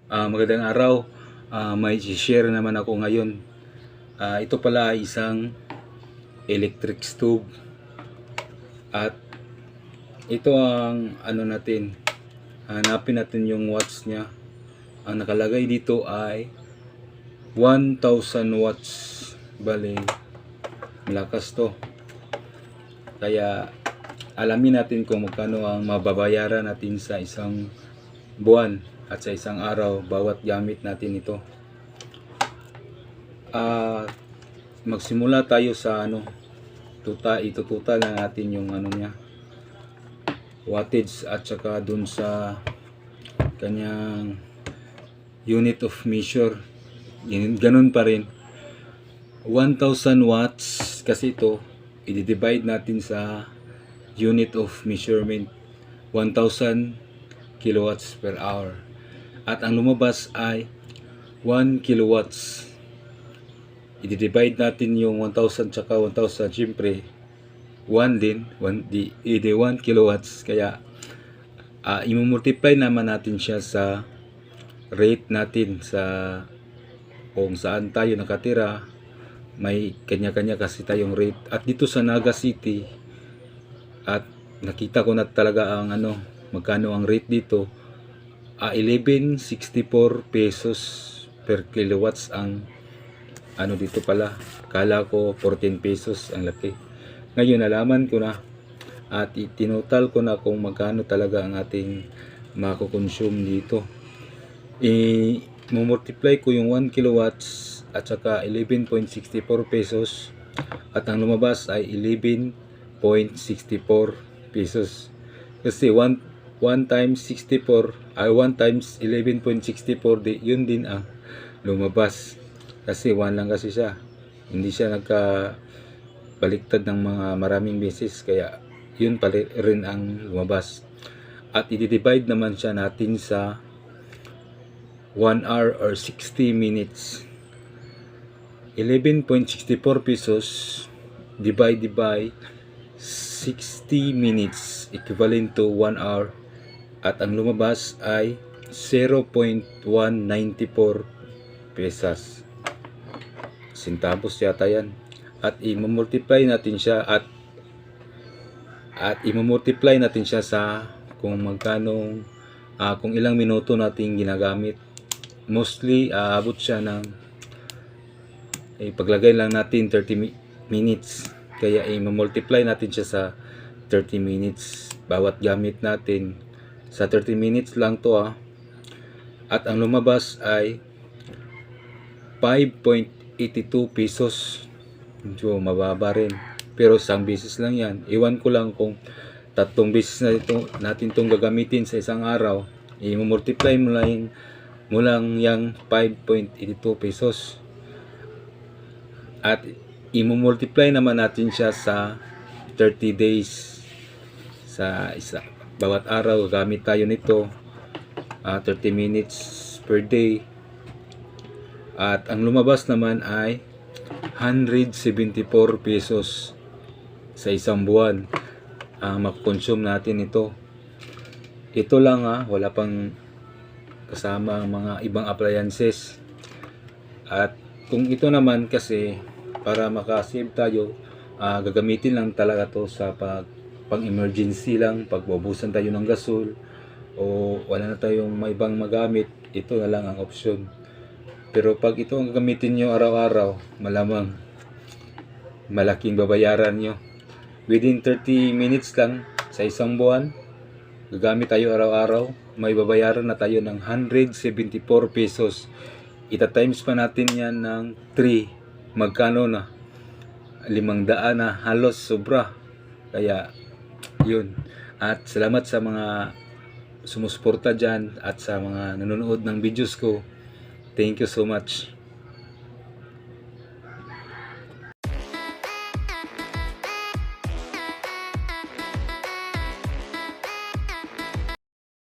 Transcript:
Magandang araw. May share naman ako ngayon. Ito pala ay isang electric stove. At ito ang ano natin. Hanapin natin yung watts niya. Ang nakalagay dito ay 1,000 watts. Bale, malakas to. Kaya alamin natin kung magkano ang mababayaran natin sa isang buwan at sa isang araw bawat gamit natin ito. Magsimula tayo sa itututal na natin yung niya, wattage, at saka dun sa kanyang unit of measure. Ganun pa rin, 1,000 watts kasi ito, i-divide natin sa unit of measurement, 1,000 kilowatts per hour. At ang lumabas ay 1 kilowatts. I-divide natin yung 1,000 tsaka 1,000, syempre 1 din, 1 kilowatts. Kaya i-multiply naman natin siya sa rate natin sa kung saan tayo nakatira. May kanya-kanya kasi tayong rate. At dito sa Naga City, at nakita ko na talaga ang magkano ang rate dito. 11.64 pesos per kilowatts ang dito pala. Kala ko 14 pesos, ang laki. Ngayon nalaman ko na at itinotal ko na kung magkano talaga ang ating mako-consume dito. I-multiply ko yung 1 kilowatts at saka 11.64 pesos at ang lumabas ay 11.64 pesos. Kasi 1 times 64 ay 1 times 11.64, yun din ang lumabas. Kasi 1 lang kasi siya. Hindi siya nagka-baliktad ng mga maraming beses. Kaya yun pala rin ang lumabas. At i-divide naman siya natin sa 1 hour or 60 minutes. 11.64 pesos divided by 60 minutes equivalent to 1 hour. At ang lumabas ay 0.194 pesas. Centavos yata yan. At i-multiply natin siya at i-multiply natin siya sa kung magkano kung ilang minuto natin ginagamit. Mostly aabot siya ng ipaglagay lang natin 30 minutes. Kaya i-multiply natin siya sa 30 minutes bawat gamit natin. Sa 30 minutes lang to At ang lumabas ay 5.82 pesos. Medyo mababa rin. Pero isang beses lang yan. Iwan ko lang kung 3 beses na natin itong gagamitin sa isang araw. I-multiply mo lang yung 5.82 pesos. At i-multiply naman natin siya sa 30 days. Sa isa. Bawat araw gamit tayo nito 30 minutes per day. At ang lumabas naman ay 174 pesos sa isang buwan ang makukonsume natin ito. Ito lang wala pang kasama ang mga ibang appliances. At kung ito naman kasi para makasave tayo, gagamitin lang talaga to sa pang emergency lang, pag bubusan tayo ng gasol o wala na tayong may ibang magamit, ito na lang ang option. Pero pag ito ang gagamitin nyo araw-araw, malamang malaking babayaran nyo. Within 30 minutes lang sa isang buwan, gagamit tayo araw-araw, may babayaran na tayo ng 174 pesos. Ita-times pa natin yan ng 3, magkano na? 500 na, halos sobra. Kaya yun. At salamat sa mga sumusuporta dyan at sa mga nanonood ng videos ko. Thank you so much.